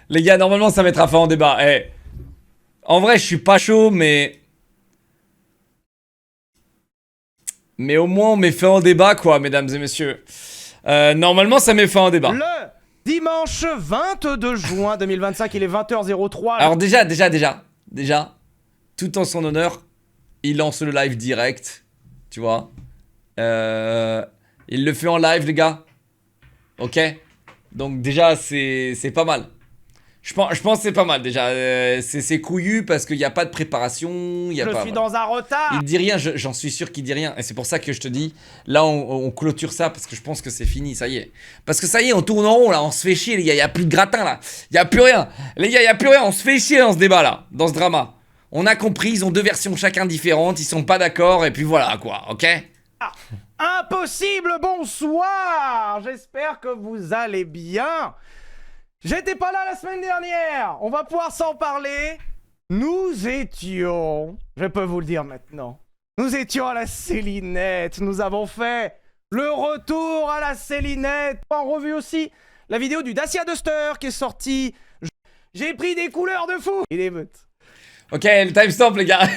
Les gars, normalement, ça mettra fin en débat. Eh. En vrai, je suis pas chaud, mais... Mais au moins, on met fin en débat, quoi, mesdames et messieurs. Normalement, ça met fin en débat. Le dimanche 22 juin 2025, il est 20h03. Alors déjà, tout en son honneur, il lance le live direct, tu vois. Il le fait en live, les gars. Ok. Donc déjà, c'est pas mal. Je pense que c'est pas mal déjà. C'est couillu parce qu'il n'y a pas de préparation. Je suis dans un retard. Il dit rien, j'en suis sûr qu'il dit rien. Et c'est pour ça que je te dis, là on clôture ça parce que je pense que c'est fini, ça y est. Parce que ça y est, on tourne en rond là, on se fait chier les gars, il n'y a plus de gratin là. Il n'y a plus rien. Les gars, il n'y a plus rien, on se fait chier dans ce débat là, dans ce drama. On a compris, ils ont deux versions chacun différentes, ils sont pas d'accord et puis voilà quoi, ok? Impossible, bonsoir. J'espère que vous allez bien. J'étais pas là la semaine dernière. On va pouvoir s'en parler. Nous étions, je peux vous le dire maintenant, nous étions à la Célinette. Nous avons fait le retour à la Célinette. En revue aussi la vidéo du Dacia Duster qui est sortie. J'ai pris des couleurs de fou. Et des meutes. Ok, le timestamp les gars.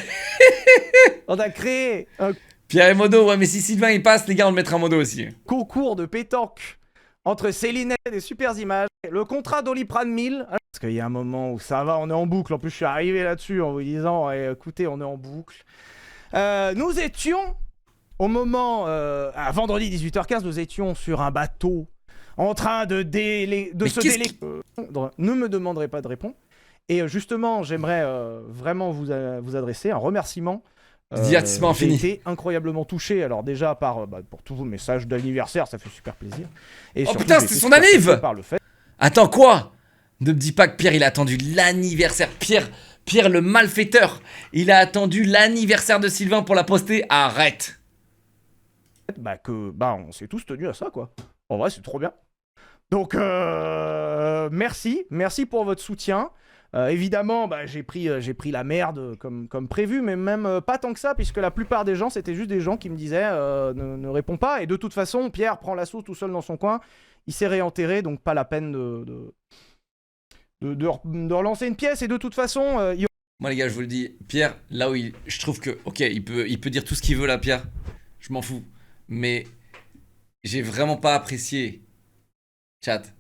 On a créé un Pierre et Modo, ouais mais si Sylvain il passe les gars on le mettra en Modo aussi. concours de pétanque entre Célinette et Super Images. Le contrat d'Oliprane 1000. Parce qu'il y a un moment où ça va, on est en boucle. En plus, je suis arrivé là-dessus en vous disant écoutez, on est en boucle. Nous étions, au moment, à vendredi 18h15, nous étions sur un bateau en train de se déléguer. Ne me demanderez pas de répondre. Et justement, j'aimerais vraiment vous adresser un remerciement. Divertissement infini. J'ai été incroyablement touché, alors déjà pour tous vos messages d'anniversaire, ça fait super plaisir. Et Oh surtout, putain, j'ai c'était été son super anniv touché par le fait. Attends quoi? Ne me dis pas que Pierre il a attendu l'anniversaire. Pierre le malfaiteur. Il a attendu l'anniversaire de Sylvain pour la poster. Arrête. On s'est tous tenus à ça quoi. En vrai c'est trop bien. Donc merci pour votre soutien. Évidemment j'ai pris la merde comme prévu, mais même pas tant que ça, puisque la plupart des gens c'était juste des gens qui me disaient ne réponds pas, et de toute façon Pierre prend la sauce tout seul dans son coin, il s'est réenterré, donc pas la peine de relancer une pièce, et de toute façon Moi les gars je vous le dis, Pierre là où je trouve que ok il peut dire tout ce qu'il veut là Pierre. Je m'en fous. Mais j'ai vraiment pas apprécié. Chat.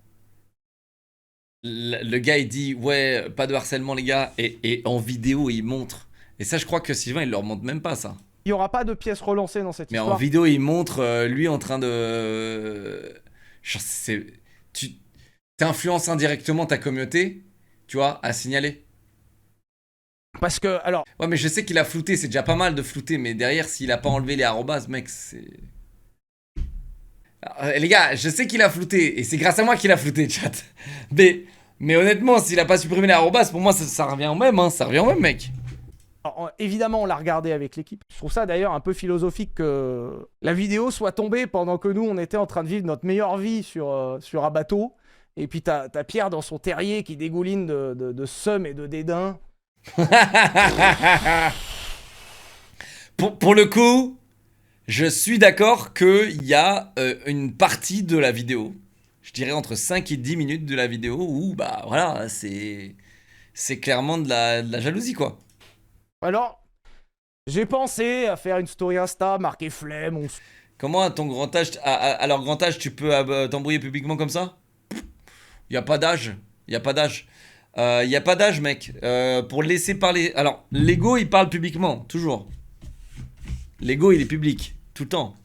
Le gars il dit ouais pas de harcèlement les gars, et en vidéo il montre, et ça je crois que Sylvain il leur montre même pas ça, il y aura pas de pièces relancées dans cette mais histoire. en vidéo il montre lui en train de genre, t'influences indirectement ta communauté, tu vois, à signaler. Parce que alors Ouais mais je sais qu'il a flouté, c'est déjà pas mal de flouter, mais derrière s'il a pas enlevé les arrobas mec c'est... Alors, les gars je sais qu'il a flouté, et c'est grâce à moi qu'il a flouté chat. Mais honnêtement, s'il a pas supprimé les arrobas, pour moi ça revient au même, hein, ça revient au même mec. Alors, évidemment, on l'a regardé avec l'équipe. Je trouve ça d'ailleurs un peu philosophique que la vidéo soit tombée pendant que nous, on était en train de vivre notre meilleure vie sur un bateau. Et puis t'as Pierre dans son terrier qui dégouline de seum et de dédain. Pour le coup, je suis d'accord qu'il y a une partie de la vidéo, je dirais entre 5 et 10 minutes de la vidéo, où bah voilà, c'est clairement de la jalousie quoi. Alors, j'ai pensé à faire une story Insta marquée flemme. Comment à ton grand âge, à leur grand âge, tu peux t'embrouiller publiquement comme ça? Y a pas d'âge, y a pas d'âge. Y a pas d'âge mec, pour laisser parler. Alors, l'ego il parle publiquement, toujours. L'ego il est public, tout le temps.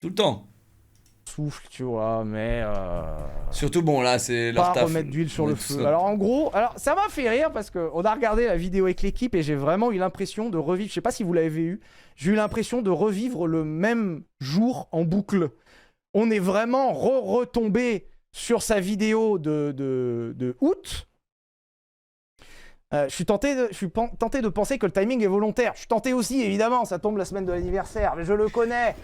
Tout le temps. Souffle, tu vois, mais surtout bon là c'est leur pas taf. remettre d'huile sur le feu. Alors en gros, ça m'a fait rire parce que on a regardé la vidéo avec l'équipe et j'ai vraiment eu l'impression de revivre, je sais pas si vous l'avez eu, j'ai eu l'impression de revivre le même jour en boucle. On est vraiment retombé sur sa vidéo de août. Je suis tenté de penser que le timing est volontaire. Je suis tenté aussi, évidemment, ça tombe la semaine de l'anniversaire, mais je le connais.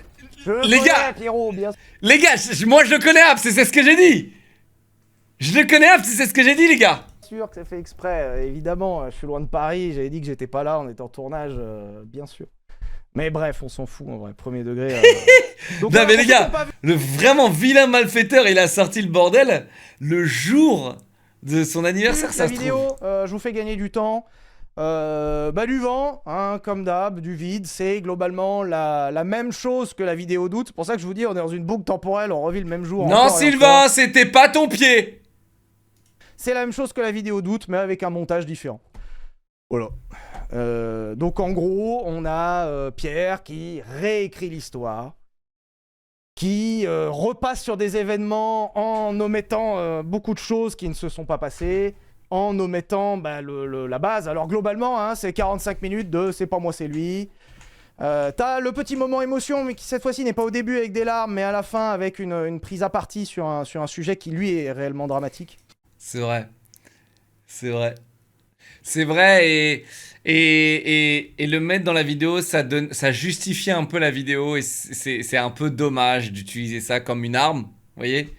Les gars, Pierrot, bien sûr. Les gars, moi je le connais Abs, c'est ce que j'ai dit. Je le connais Abs, c'est ce que j'ai dit les gars. Sûr que c'est fait exprès, évidemment, je suis loin de Paris, j'avais dit que j'étais pas là, on était en tournage, bien sûr. Mais bref, on s'en fout en vrai, premier degré. Donc, non mais les gars, le vraiment vilain malfaiteur, il a sorti le bordel le jour de son anniversaire, ça La se vidéo, trouve. je vous fais gagner du temps. Du vent, hein, comme d'hab, du vide, c'est globalement la même chose que la vidéo d'août. C'est pour ça que je vous dis, on est dans une boucle temporelle, on revit le même jour. Non, encore et Sylvain, encore. c'était pas ton pied. C'est la même chose que la vidéo d'août, mais avec un montage différent. Voilà. Donc en gros, on a Pierre qui réécrit l'histoire, qui repasse sur des événements en omettant beaucoup de choses qui ne se sont pas passées, en omettant la base. Alors globalement, hein, c'est 45 minutes de c'est pas moi, c'est lui. T'as le petit moment émotion, mais qui cette fois-ci n'est pas au début avec des larmes, mais à la fin avec une prise à partie sur un sujet qui lui est réellement dramatique. C'est vrai. C'est vrai. C'est vrai et le mettre dans la vidéo, ça justifie un peu la vidéo et c'est un peu dommage d'utiliser ça comme une arme, vous voyez?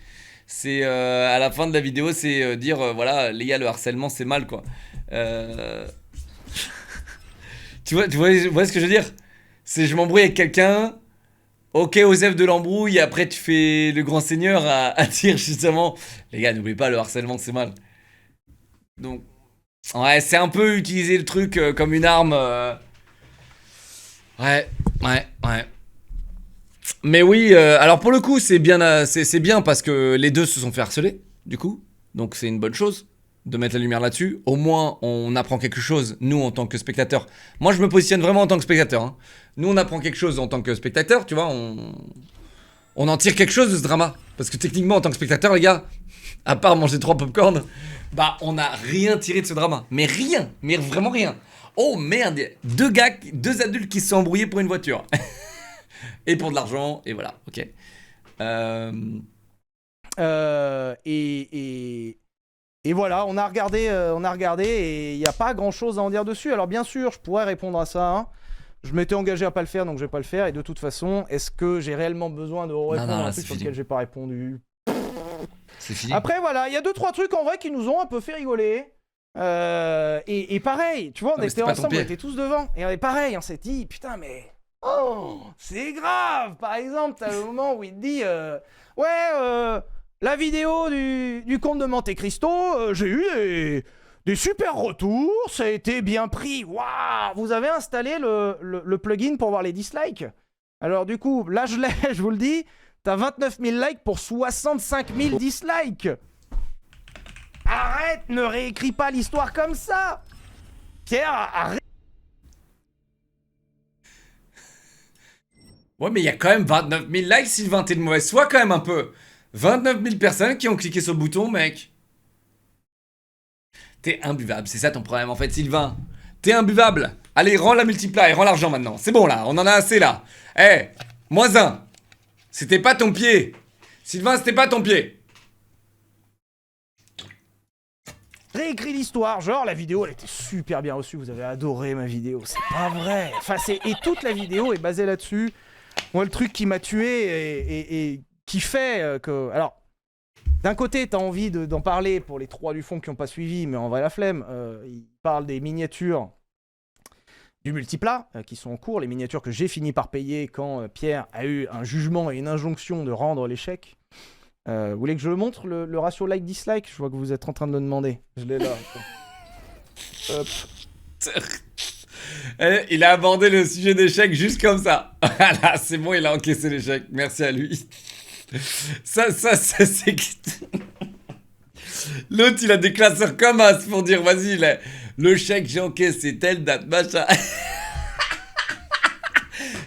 C'est à la fin de la vidéo, c'est dire voilà les gars le harcèlement c'est mal quoi. Euh, tu vois ce que je veux dire? C'est je m'embrouille avec quelqu'un. Ok, Osef de l'embrouille, après tu fais le grand seigneur à dire justement les gars n'oubliez pas le harcèlement c'est mal. Donc ouais, c'est un peu utiliser le truc comme une arme. Ouais, ouais. Mais oui, alors pour le coup, c'est bien, c'est bien parce que les deux se sont fait harceler, du coup. Donc c'est une bonne chose de mettre la lumière là-dessus. Au moins, on apprend quelque chose, nous, en tant que spectateurs. Moi, je me positionne vraiment en tant que spectateur. Hein. Nous, on apprend quelque chose en tant que spectateur, tu vois. On en tire quelque chose de ce drama. Parce que techniquement, en tant que spectateur, les gars, à part manger 3 popcorn, bah on n'a rien tiré de ce drama. Mais rien, mais vraiment rien. Oh merde, deux adultes qui se sont embrouillés pour une voiture. Et pour de l'argent, et voilà, ok. Et voilà, on a regardé et il n'y a pas grand chose à en dire dessus. Alors bien sûr, je pourrais répondre à ça. Hein. Je m'étais engagé à pas le faire, donc je vais pas le faire. Et de toute façon, est-ce que j'ai réellement besoin de répondre à un truc sur lequel j'ai pas répondu? C'est fini. Après voilà, il y a 2-3 trucs en vrai qui nous ont un peu fait rigoler. Et pareil, tu vois, on était ensemble, on était tous devant. Et on est pareil, on s'est dit, putain mais... Oh, c'est grave. Par exemple, t'as le moment où il te dit la vidéo du comte de Monte Cristo, j'ai eu des super retours, ça a été bien pris. Waouh, vous avez installé le plugin pour voir les dislikes. Alors du coup, là je l'ai, je vous le dis, t'as 29 000 likes pour 65 000 dislikes. Arrête, ne réécris pas l'histoire comme ça. Pierre, arrête. Ouais, mais il y a quand même 29 000 likes, Sylvain, t'es de mauvaise foi quand même un peu. 29 000 personnes qui ont cliqué sur le bouton, mec. T'es imbuvable, c'est ça ton problème en fait, Sylvain. T'es imbuvable. Allez, rends la multiply, rends l'argent maintenant. C'est bon là, on en a assez là. Eh, -1. C'était pas ton pied. Sylvain, c'était pas ton pied. Réécrit l'histoire, genre la vidéo elle était super bien reçue, vous avez adoré ma vidéo, c'est pas vrai. Enfin, et toute la vidéo est basée là-dessus. Moi, le truc qui m'a tué et qui fait que... Alors, d'un côté, t'as envie d'en parler pour les 3 du fond qui n'ont pas suivi, mais en vrai, la flemme. Il parle des miniatures du multiplat qui sont en cours, les miniatures que j'ai fini par payer quand Pierre a eu un jugement et une injonction de rendre l'échec. Vous voulez que je montre le ratio like-dislike? Je vois que vous êtes en train de le demander. Je l'ai là. Hop. Il a abordé le sujet d'échec juste comme ça. Voilà, c'est bon, il a encaissé l'échec. Merci à lui. Ça c'est... L'autre, il a des classeurs comme as pour dire, vas-y, le chèque, j'ai encaissé telle date, machin.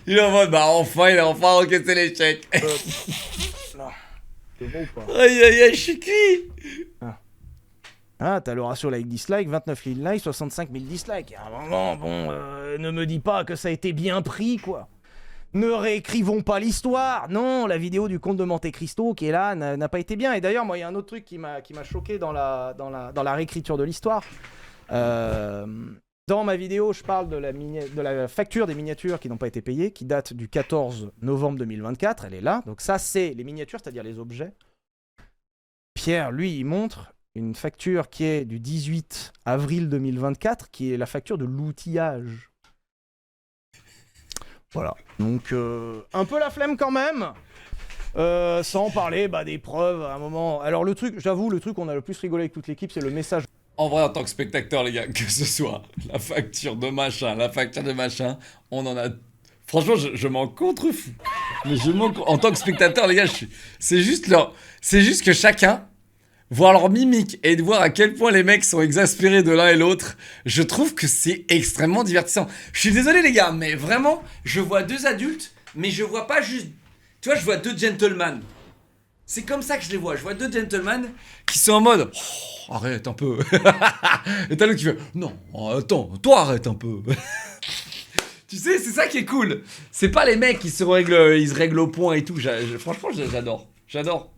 Il est en mode, bah enfin, il a enfin encaissé l'échec. Non. C'est bon ou pas? Aïe, aïe, aïe, je suis cuit. Ah, t'as le ratio like-dislike, 29 000 likes, 65 000 dislikes. À un moment, bon, ne me dis pas que ça a été bien pris, quoi. Ne réécrivons pas l'histoire. Non, la vidéo du comte de Monte Cristo qui est là n'a pas été bien. Et d'ailleurs, moi, il y a un autre truc qui m'a choqué dans la réécriture de l'histoire. Dans ma vidéo, je parle de la facture des miniatures qui n'ont pas été payées, qui date du 14 novembre 2024. Elle est là. Donc ça, c'est les miniatures, c'est-à-dire les objets. Pierre, lui, il montre une facture qui est du 18 avril 2024, qui est la facture de l'outillage. Voilà. Donc, un peu la flemme quand même. Sans parler des preuves à un moment. Alors le truc, j'avoue, le truc on a le plus rigolé avec toute l'équipe, c'est le message. En vrai, en tant que spectateur, les gars, que ce soit la facture de machin, on en a... Franchement, je m'en contrefous. Mais en tant que spectateur, les gars, c'est juste que chacun, voir leur mimique et de voir à quel point les mecs sont exaspérés de l'un et l'autre, je trouve que c'est extrêmement divertissant. Je suis désolé, les gars, mais vraiment, je vois deux adultes, mais je vois pas juste... Tu vois, je vois deux gentlemen. C'est comme ça que je les vois. Je vois deux gentlemen qui sont en mode... Oh, arrête un peu. Et t'as l'autre qui fait... Non, attends, toi arrête un peu. Tu sais, c'est ça qui est cool. C'est pas les mecs qui se règlent au point et tout. Franchement, j'adore. J'adore.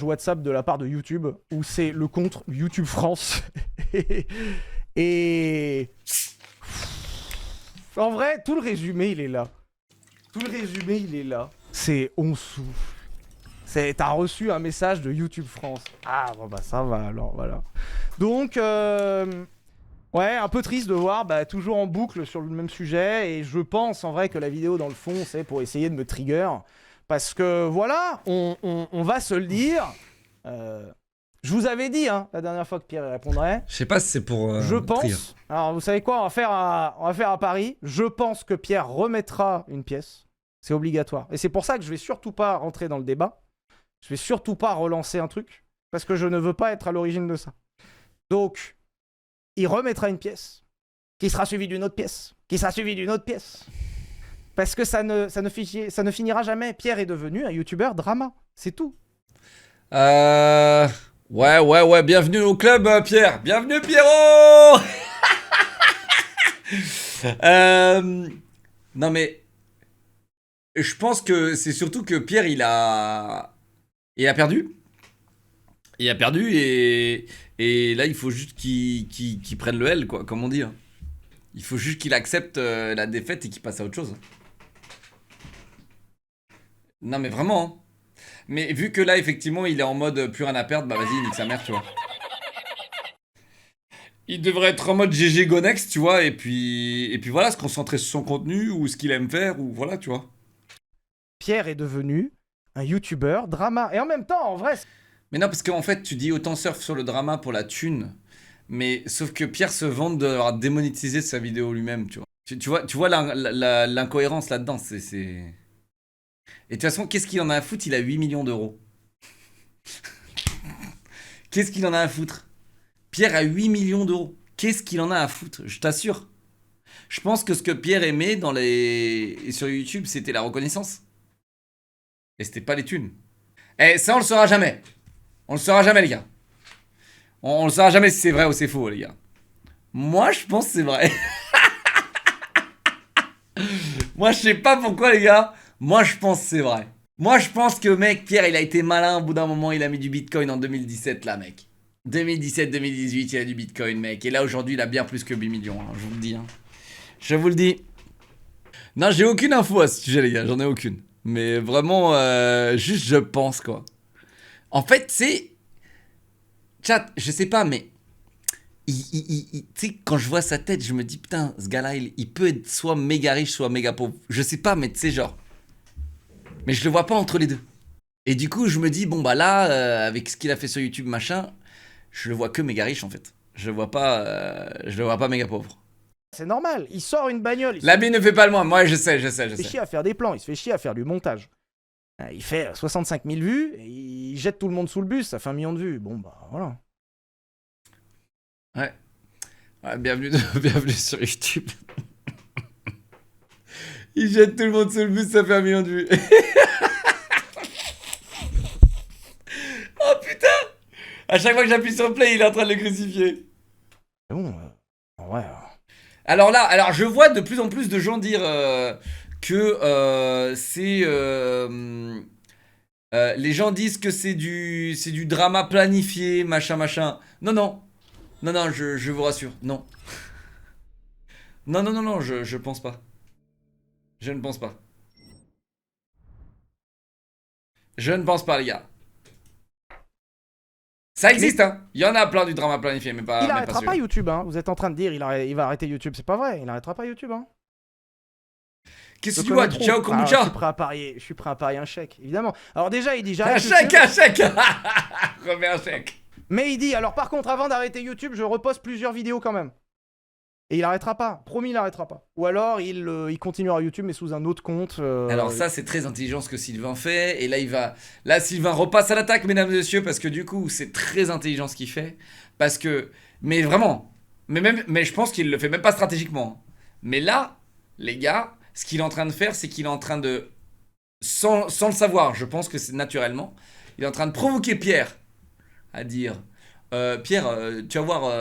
WhatsApp de la part de YouTube où c'est le compte YouTube France. Et en vrai, tout le résumé il est là. C'est on souffle. T'as reçu un message de YouTube France. Ah bon ça va alors, voilà. Donc ouais, un peu triste de voir toujours en boucle sur le même sujet, et je pense en vrai que la vidéo dans le fond c'est pour essayer de me trigger. Parce que voilà, on va se le dire. Je vous avais dit la dernière fois que Pierre répondrait. Je sais pas si c'est pour. Je pense. trigger. Alors vous savez quoi, on va faire à Paris. Je pense que Pierre remettra une pièce. C'est obligatoire. Et c'est pour ça que je vais surtout pas rentrer dans le débat. Je vais surtout pas relancer un truc. Parce que je ne veux pas être à l'origine de ça. Donc, il remettra une pièce. Qui sera suivie d'une autre pièce. Parce que ça ne finira jamais. Pierre est devenu un youtubeur drama. C'est tout. Ouais. Bienvenue au club, Pierre. Bienvenue, Pierrot. Non, mais... Je pense que c'est surtout que Pierre, il a perdu. Il a perdu et là, il faut juste qu'il prenne le L, quoi, comme on dit. Hein. Il faut juste qu'il accepte la défaite et qu'il passe à autre chose. Non, mais vraiment. Hein. Mais vu que là, effectivement, il est en mode plus rien à perdre, bah vas-y, nique sa mère, tu vois. Il devrait être en mode GG Go Next, tu vois, et puis voilà, se concentrer sur son contenu ou ce qu'il aime faire, ou voilà, tu vois. Pierre est devenu un youtubeur drama. Et en même temps, en vrai... Mais non, parce qu'en fait, tu dis autant surf sur le drama pour la thune, mais sauf que Pierre se vante d'avoir démonétisé sa vidéo lui-même, tu vois. Tu vois l'incohérence là-dedans, c'est... Et de toute façon, qu'est-ce qu'il en a à foutre? Il a 8 millions d'euros. Qu'est-ce qu'il en a à foutre? Pierre a 8 millions d'euros. Qu'est-ce qu'il en a à foutre? Je t'assure. Je pense que ce que Pierre aimait sur YouTube, c'était la reconnaissance. Et c'était pas les thunes. Et ça, on le saura jamais. On le saura jamais, les gars. On le saura jamais si c'est vrai ou c'est faux, les gars. Moi, je pense que c'est vrai. Moi, je sais pas pourquoi, les gars. Moi, je pense que c'est vrai. Moi, je pense que, mec, Pierre, il a été malin. Au bout d'un moment, il a mis du Bitcoin en 2017, là, mec. 2017-2018, il a du Bitcoin, mec. Et là, aujourd'hui, il a bien plus que 8 millions, hein, je vous le dis. Hein. Je vous le dis. Non, j'ai aucune info à ce sujet, les gars. J'en ai aucune. Mais vraiment, juste, je pense, quoi. En fait, c'est... Chat, je sais pas, mais... Tu sais, quand je vois sa tête, je me dis, putain, ce gars-là, il peut être soit méga riche, soit méga pauvre. Je sais pas, mais tu sais, genre... Mais je le vois pas entre les deux. Et du coup, je me dis, bon, bah là, avec ce qu'il a fait sur YouTube, machin, je le vois que méga riche, en fait. Je le vois pas méga pauvre. C'est normal, il sort une bagnole. L'habit ne fait pas le moins. Moi, je sais. Il se fait chier à faire des plans, il se fait chier à faire du montage. Il fait 65 000 vues, et il jette tout le monde sous le bus, ça fait 1 million de vues. Bon, bah voilà. Ouais, bienvenue sur YouTube. Il jette tout le monde sous le bus, ça fait 1 million de vues. Oh putain! À chaque fois que j'appuie sur play, il est en train de le crucifier. Bon, ouais. Alors je vois de plus en plus de gens dire que c'est... les gens disent que c'est du drama planifié, machin. Non, je vous rassure, non. Non, je pense pas. Je ne pense pas. Je ne pense pas, les gars. Ça existe, hein. Il y en a plein du drama planifié, mais pas. Il arrêtera pas pas YouTube, hein. Vous êtes en train de dire il va arrêter YouTube, c'est pas vrai. Il arrêtera pas YouTube, hein. Qu'est-ce que Le tu vois? connais Du trop. ciao Je kombucha? suis prêt à parier un chèque, évidemment. Alors déjà, il dit Un j'arrête chèque, YouTube. un chèque! Remets un chèque. Mais il dit, alors par contre, avant d'arrêter YouTube, je reposte plusieurs vidéos quand même. Et il arrêtera pas. Promis, il arrêtera pas. Ou alors, il continuera YouTube, mais sous un autre compte. Alors ça, c'est très intelligent ce que Sylvain fait. Et là, là, Sylvain repasse à l'attaque, mesdames et messieurs, parce que du coup, c'est très intelligent ce qu'il fait. Parce que... Mais vraiment. Mais je pense qu'il le fait même pas stratégiquement. Mais là, les gars, ce qu'il est en train de faire, c'est qu'il est en train de... Sans le savoir, je pense que c'est naturellement. Il est en train de provoquer Pierre à dire... Pierre, tu vas voir...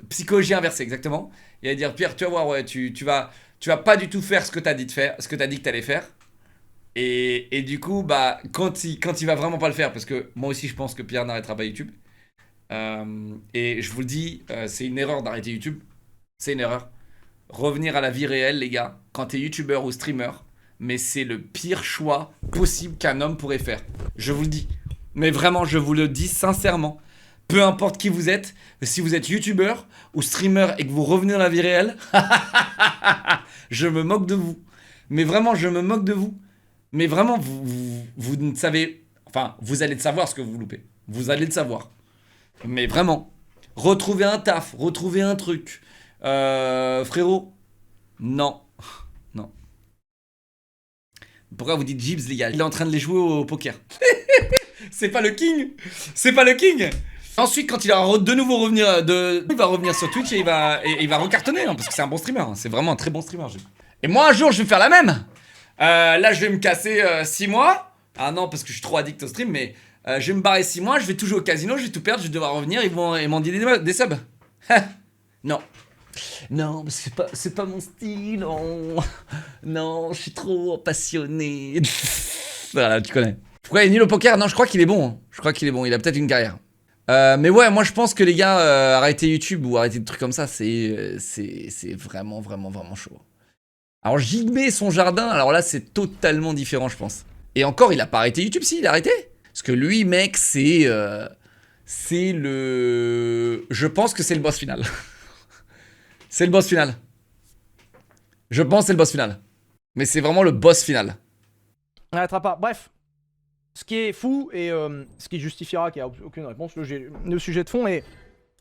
psychologie inversée, exactement. Il va dire, Pierre, tu vas voir, ouais, tu vas pas du tout faire ce que t'as dit de faire, ce que t'as dit que t'allais faire. Et du coup, bah, quand il va vraiment pas le faire, parce que moi aussi je pense que Pierre n'arrêtera pas YouTube. Et je vous le dis, c'est une erreur d'arrêter YouTube. C'est une erreur. Revenir à la vie réelle, les gars, quand t'es youtubeur ou streamer, mais c'est le pire choix possible qu'un homme pourrait faire. Je vous le dis. Mais vraiment, je vous le dis sincèrement. Peu importe qui vous êtes, si vous êtes youtubeur ou streamer et que vous revenez dans la vie réelle, je me moque de vous. Mais vraiment, je me moque de vous. Mais vraiment, vous ne savez... Enfin, vous allez le savoir ce que vous loupez. Vous allez le savoir. Mais vraiment, retrouvez un taf, retrouvez un truc. Frérot, non. Non. Pourquoi vous dites Gibbs, les gars? Il est en train de les jouer au poker. C'est pas le king. C'est pas le king. Ensuite, quand il va de nouveau revenir, il va revenir sur Twitch et il va recartonner, hein, parce que c'est un bon streamer. Hein. C'est vraiment un très bon streamer. Et moi, un jour, je vais faire la même. Là, je vais me casser 6 mois. Ah non, parce que je suis trop addict au stream, mais je vais me barrer 6 mois. Je vais tout jouer au casino, je vais tout perdre, je vais devoir revenir. Ils m'en dire des subs. Non. Non, c'est pas mon style. Non. Non, je suis trop passionné. Voilà, tu connais. Pourquoi il est nul au poker? Non, je crois qu'il est bon. Hein. Je crois qu'il est bon. Il a peut-être une carrière. Mais ouais, moi je pense que les gars, arrêter YouTube ou arrêter des trucs comme ça, c'est vraiment, vraiment, vraiment chaud. Alors Jigme, son jardin, alors là c'est totalement différent, je pense. Et encore, il a pas arrêté YouTube, si, il a arrêté. Parce que lui, mec, c'est le... Je pense que c'est le boss final. C'est le boss final. Je pense que c'est le boss final. Mais c'est vraiment le boss final. On n'arrêtera pas. Bref. Ce qui est fou et ce qui justifiera qu'il n'y a aucune réponse, le sujet de fond. Et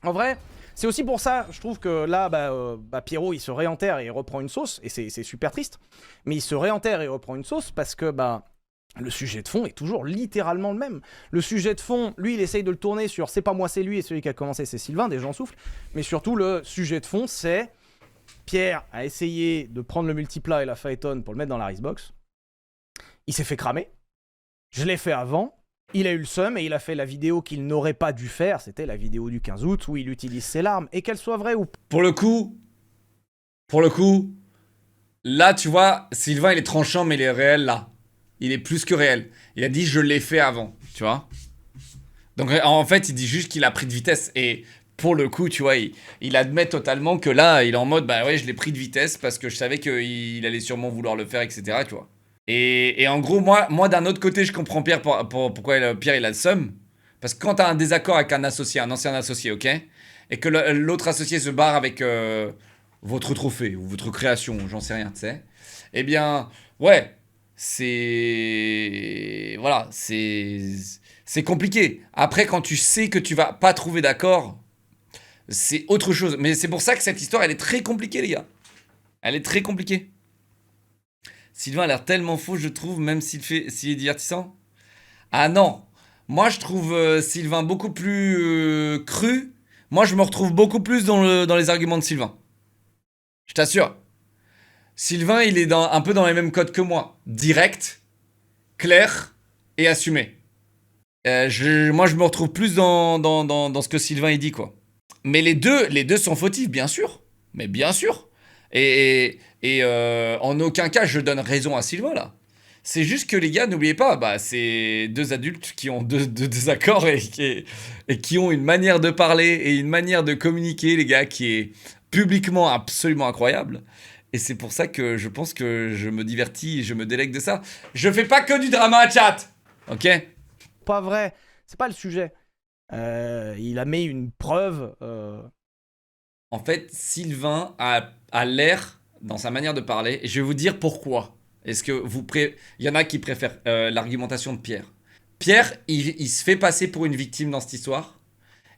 en vrai, c'est aussi pour ça, je trouve que là, Pierrot, il se réenterre et il reprend une sauce. Et c'est super triste. Mais il se réenterre et il reprend une sauce parce que le sujet de fond est toujours littéralement le même. Le sujet de fond, lui, il essaye de le tourner sur c'est pas moi, c'est lui. Et celui qui a commencé, c'est Sylvain, des gens soufflent. Mais surtout, le sujet de fond, c'est Pierre a essayé de prendre le multiplat et la Phaeton pour le mettre dans la Ricebox. Il s'est fait cramer. Je l'ai fait avant, il a eu le seum et il a fait la vidéo qu'il n'aurait pas dû faire, c'était la vidéo du 15 août où il utilise ses larmes, et qu'elle soit vraie ou pas. Pour le coup, là tu vois, Sylvain il est tranchant mais il est réel là. Il est plus que réel. Il a dit je l'ai fait avant, tu vois. Donc en fait il dit juste qu'il a pris de vitesse et pour le coup tu vois, il admet totalement que là il est en mode bah ouais je l'ai pris de vitesse parce que je savais qu'il allait sûrement vouloir le faire etc tu vois. Et en gros, moi d'un autre côté, je comprends Pierre pourquoi Pierre il a le seum. Parce que quand t'as un désaccord avec un associé, un ancien associé, ok? Et que l'autre associé se barre avec votre trophée ou votre création, j'en sais rien, tu sais? Eh bien, ouais, c'est... Voilà, c'est compliqué. Après, quand tu sais que tu vas pas trouver d'accord, c'est autre chose. Mais c'est pour ça que cette histoire, elle est très compliquée, les gars. Elle est très compliquée. Sylvain a l'air tellement faux, je trouve, même s'il est divertissant. Ah non, moi je trouve Sylvain beaucoup plus cru. Moi je me retrouve beaucoup plus dans les arguments de Sylvain. Je t'assure. Sylvain, il est un peu dans les mêmes codes que moi. Direct, clair et assumé. Moi je me retrouve plus dans ce que Sylvain il dit quoi. Mais les deux sont fautifs, bien sûr. Mais bien sûr. Et en aucun cas je donne raison à Sylvain là. C'est juste que les gars, n'oubliez pas, c'est deux adultes qui ont deux désaccords et qui ont une manière de parler et une manière de communiquer, les gars, qui est publiquement absolument incroyable. Et c'est pour ça que je pense que je me divertis, je me délègue de ça. Je fais pas que du drama, chat. Ok? Pas vrai, c'est pas le sujet. Il a mis une preuve. En fait, Sylvain a l'air dans sa manière de parler. Et je vais vous dire pourquoi. Est-ce que il y en a qui préfèrent l'argumentation de Pierre. Pierre, il se fait passer pour une victime dans cette histoire.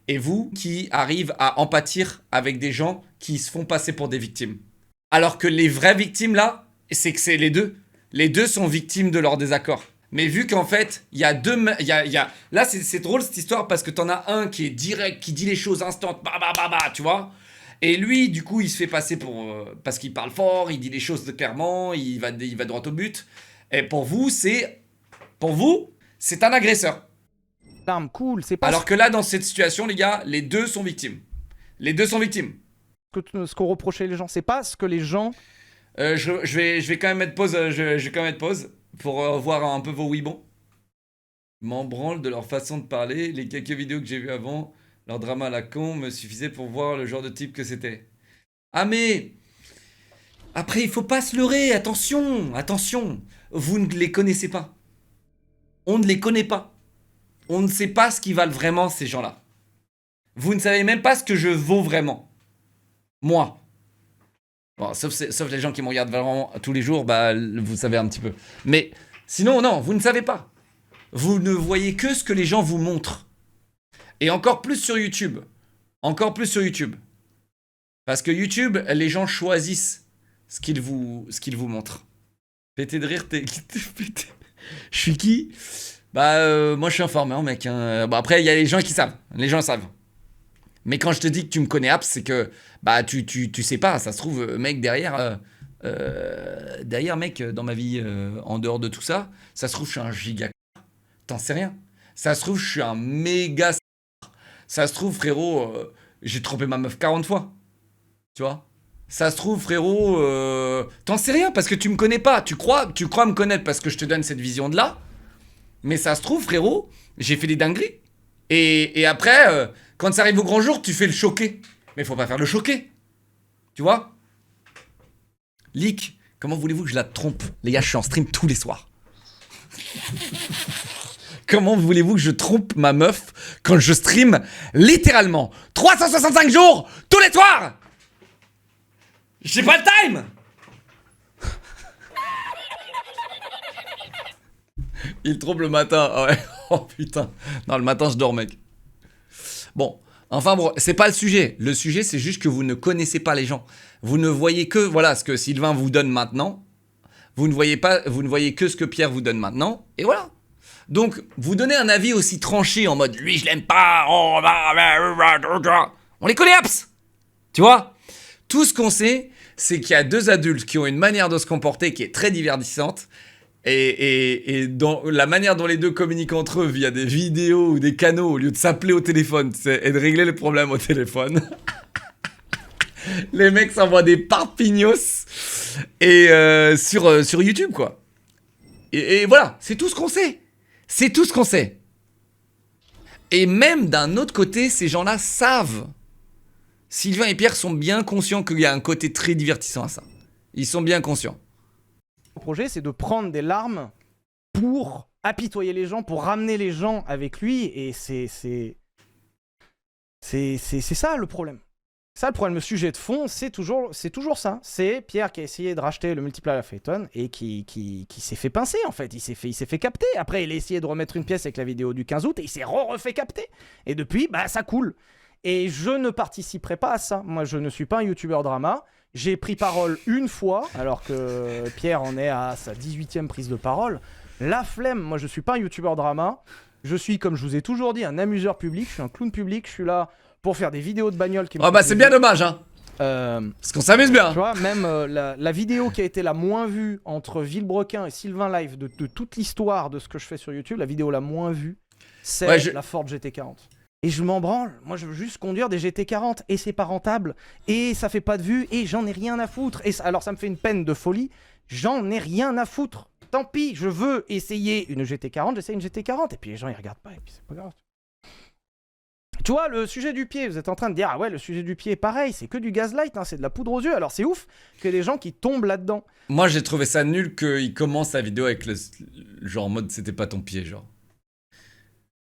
Et vous, qui arrivez à empathir avec des gens qui se font passer pour des victimes. Alors que les vraies victimes, là, c'est que c'est les deux. Les deux sont victimes de leur désaccord. Mais vu qu'en fait, il y a deux... Là, c'est drôle cette histoire parce que t'en as un qui est direct, qui dit les choses instant, tu vois. Et lui, du coup, il se fait passer pour... parce qu'il parle fort, il dit les choses clairement, il va droit au but. Et pour vous, c'est un agresseur. L'arme, cool, c'est pas Alors que là, dans cette situation, les gars, les deux sont victimes. Les deux sont victimes. ce qu'on reprochait les gens. C'est pas ce que les gens... Je vais quand même mettre pause. Je vais quand même mettre pause pour voir un peu vos oui bons. M'en branle de leur façon de parler. Les quelques vidéos que j'ai vues avant, leur drama à la con me suffisaient pour voir le genre de type que c'était. Ah mais après il faut pas se leurrer. Attention, attention. Vous ne les connaissez pas. On ne les connaît pas. On ne sait pas ce qu'ils valent vraiment ces gens-là. Vous ne savez même pas ce que je vaux vraiment. Moi. Bon, sauf les gens qui me regardent vraiment tous les jours, bah, vous savez un petit peu. Mais sinon, non, vous ne savez pas. Vous ne voyez que ce que les gens vous montrent. Et encore plus sur YouTube. Encore plus sur YouTube. Parce que YouTube, les gens choisissent ce qu'ils vous montrent. Pété de rire, t'es... Je suis qui? Bah, moi je suis informé, mec. Hein. Bon, après, il y a les gens qui savent. Les gens savent. Mais quand je te dis que tu me connais Abs, c'est que bah tu sais pas, ça se trouve mec derrière mec dans ma vie en dehors de tout ça, ça se trouve je suis un giga t'en sais rien. Ça se trouve je suis un méga ça se trouve frérot j'ai trompé ma meuf 40 fois. Tu vois? Ça se trouve frérot t'en sais rien parce que tu me connais pas, tu crois me connaître parce que je te donne cette vision de là. Mais ça se trouve frérot, j'ai fait des dingueries. Et après quand ça arrive au grand jour, tu fais le choqué. Mais faut pas faire le choqué. Tu vois? Leak, comment voulez-vous que je la trompe? Les gars, je suis en stream tous les soirs. Comment voulez-vous que je trompe ma meuf quand je stream littéralement 365 jours tous les soirs? J'ai pas le time. Il trompe le matin. Ah ouais. Oh putain. Non, le matin, je dors, mec. Bon, enfin bon, c'est pas le sujet. Le sujet, c'est juste que vous ne connaissez pas les gens. Vous ne voyez que, voilà, ce que Sylvain vous donne maintenant. Vous ne voyez que ce que Pierre vous donne maintenant. Et voilà. Donc, vous donnez un avis aussi tranché en mode, lui, je l'aime pas. On les connaît, Abs. Tu vois? Tout ce qu'on sait, c'est qu'il y a deux adultes qui ont une manière de se comporter qui est très divertissante. Et dans la manière dont les deux communiquent entre eux via des vidéos ou des canaux au lieu de s'appeler au téléphone et de régler les problèmes au téléphone. Les mecs s'envoient des parpignos et sur YouTube quoi. Et voilà, c'est tout ce qu'on sait. C'est tout ce qu'on sait. Et même d'un autre côté, ces gens-là savent. Sylvain et Pierre sont bien conscients qu'il y a un côté très divertissant à ça. Ils sont bien conscients. Le projet, c'est de prendre des larmes pour apitoyer les gens, pour ramener les gens avec lui, et c'est ça le problème. Ça le problème, le sujet de fond, c'est toujours ça. C'est Pierre qui a essayé de racheter le multiple à la Phaeton et qui s'est fait pincer en fait. Il s'est fait capter. Après, il a essayé de remettre une pièce avec la vidéo du 15 août et il s'est refait capter. Et depuis, bah ça coule. Et je ne participerai pas à ça. Moi, je ne suis pas un youtubeur drama. J'ai pris parole une fois, alors que Pierre en est à sa 18e prise de parole. La flemme, moi je suis pas un youtubeur drama. Je suis, comme je vous ai toujours dit, un amuseur public. Je suis un clown public. Je suis là pour faire des vidéos de bagnole qui me... Oh bah c'est bien dommage hein. Parce qu'on s'amuse bien. Tu vois, même la vidéo qui a été la moins vue entre Villebrequin et Sylvain Live de toute l'histoire de ce que je fais sur YouTube, la vidéo la moins vue, c'est la Ford GT40. Et je m'en branle, moi je veux juste conduire des GT40 et c'est pas rentable et ça fait pas de vues et j'en ai rien à foutre. Et alors ça me fait une peine de folie, j'en ai rien à foutre. Tant pis, je veux essayer une GT40, j'essaie une GT40 et puis les gens ils regardent pas et puis c'est pas grave. Tu vois, le sujet du pied, vous êtes en train de dire, ah ouais, le sujet du pied, pareil, c'est que du gaslight, hein, c'est de la poudre aux yeux. Alors c'est ouf que des gens qui tombent là-dedans. Moi j'ai trouvé ça nul qu'il commence la vidéo avec le genre en mode c'était pas ton pied, genre.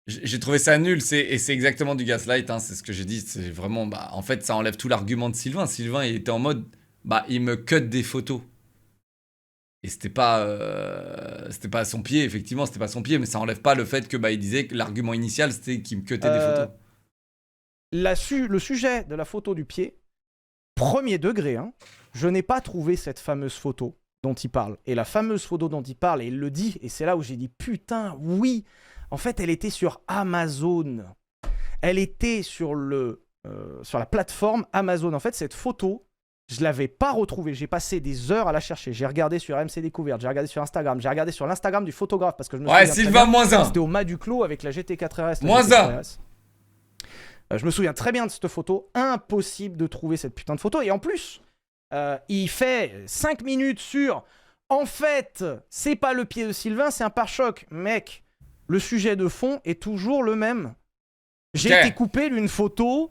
J'ai trouvé ça nul, et c'est exactement du gaslight, hein, c'est ce que j'ai dit, c'est vraiment, bah, en fait ça enlève tout l'argument de Sylvain. Sylvain il était en mode, bah il me cut des photos. Et c'était pas à son pied, effectivement, c'était pas à son pied, mais ça enlève pas le fait que bah il disait que l'argument initial c'était qu'il me cutait des photos. Le sujet de la photo du pied, premier degré, hein, je n'ai pas trouvé cette fameuse photo dont il parle. Et la fameuse photo dont il parle, et il le dit, et c'est là où j'ai dit putain, oui, en fait elle était sur Amazon. Elle était sur la plateforme Amazon. En fait, cette photo, je l'avais pas retrouvée. J'ai passé des heures à la chercher. J'ai regardé sur MC Découverte, j'ai regardé sur Instagram, j'ai regardé sur l'Instagram du photographe parce que je me ouais, souviens Sylvain, -1. C'était au Mât du Clos avec la GT4 RS. -1. Je me souviens très bien de cette photo. Impossible de trouver cette putain de photo. Et en plus, il fait 5 minutes sur... En fait, c'est pas le pied de Sylvain, c'est un pare-choc. Mec, le sujet de fond est toujours le même. J'ai été coupé d'une photo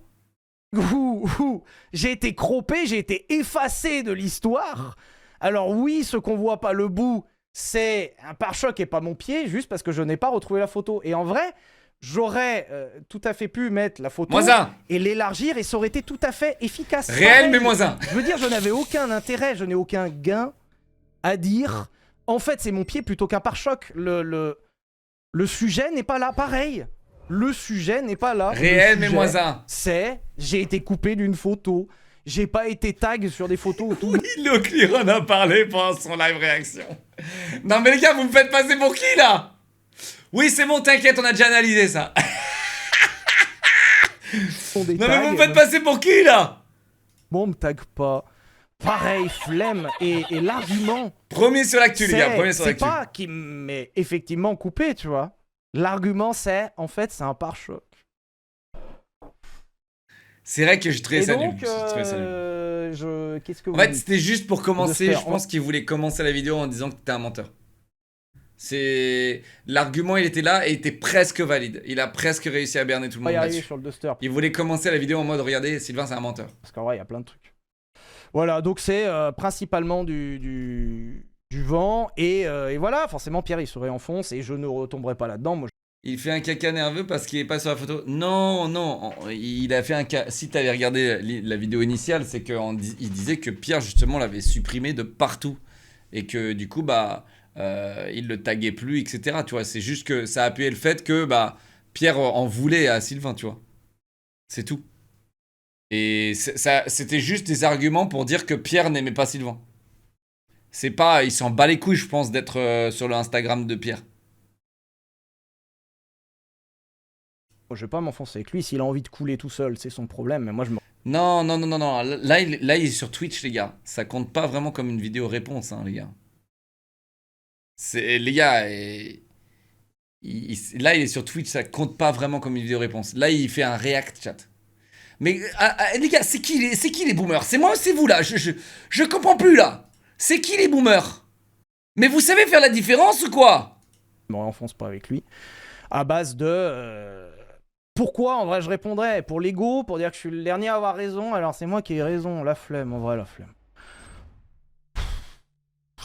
où j'ai été croppé, j'ai été effacé de l'histoire. Alors oui, ce qu'on voit pas le bout, c'est un pare-choc et pas mon pied, juste parce que je n'ai pas retrouvé la photo. Et en vrai, j'aurais tout à fait pu mettre la photo et l'élargir et ça aurait été tout à fait efficace. Réel, mais -1. Je veux dire, je n'avais aucun intérêt, je n'ai aucun gain à dire. En fait, c'est mon pied plutôt qu'un pare-choc. Le sujet n'est pas là, pareil. Le sujet n'est pas là. Réel, mais -1. C'est, j'ai été coupé d'une photo. J'ai pas été tag sur des photos. Tout. Oui, Leclerc en a parlé pendant son live réaction. Non mais les gars, vous me faites passer pour qui là? Oui, c'est bon, t'inquiète, on a déjà analysé ça. Non mais vous me faites passer pour qui là? Bon, me tag pas. Pareil, flemme. Et l'argument... Premier sur l'actu, les gars, premier sur l'actu. C'est pas qui m'est effectivement coupé, tu vois. L'argument, c'est, en fait, c'est un pare-choc. C'est vrai que je trouvais ça nul. Qu'est-ce que en fait, c'était juste pour commencer. Je pense qu'il voulait commencer la vidéo en disant que t'étais un menteur. L'argument, il était là et il était presque valide. Il a presque réussi à berner tout le monde là-dessus. Sur le Duster. Il voulait commencer la vidéo en mode regardez, Sylvain, c'est un menteur. Parce qu'en vrai, il y a plein de trucs. Voilà, donc c'est principalement du vent et voilà, forcément Pierre il se réenfonce et je ne retomberai pas là-dedans. Moi, Il fait un caca nerveux parce qu'il est pas sur la photo. Non, non, il a fait un caca. Si t'avais regardé la vidéo initiale, c'est qu'il disait que Pierre justement l'avait supprimé de partout et que du coup bah il le taguait plus, etc. Tu vois, c'est juste que ça a appuyé le fait que bah Pierre en voulait à Sylvain, tu vois. C'est tout. Et c'était juste des arguments pour dire que Pierre n'aimait pas Sylvain. C'est pas, il s'en bat les couilles, je pense, d'être sur le Instagram de Pierre. je vais pas m'enfoncer avec lui. S'il a envie de couler tout seul, c'est son problème. Mais moi, je me... Non, non, non, non, non. Là, il est sur Twitch, les gars. Ça compte pas vraiment comme une vidéo réponse, hein, les gars. Les gars, là, il est sur Twitch, ça compte pas vraiment comme une vidéo réponse. Là, il fait un react chat. Mais les gars, c'est qui les boomers? C'est moi ou c'est vous là? Je comprends plus là. C'est qui les boomers? Mais vous savez faire la différence ou quoi? Je me réenfonce pas avec lui. À base de... Pourquoi en vrai je répondrais? Pour l'ego, pour dire que je suis le dernier à avoir raison. Alors c'est moi qui ai raison. La flemme, en vrai, la flemme.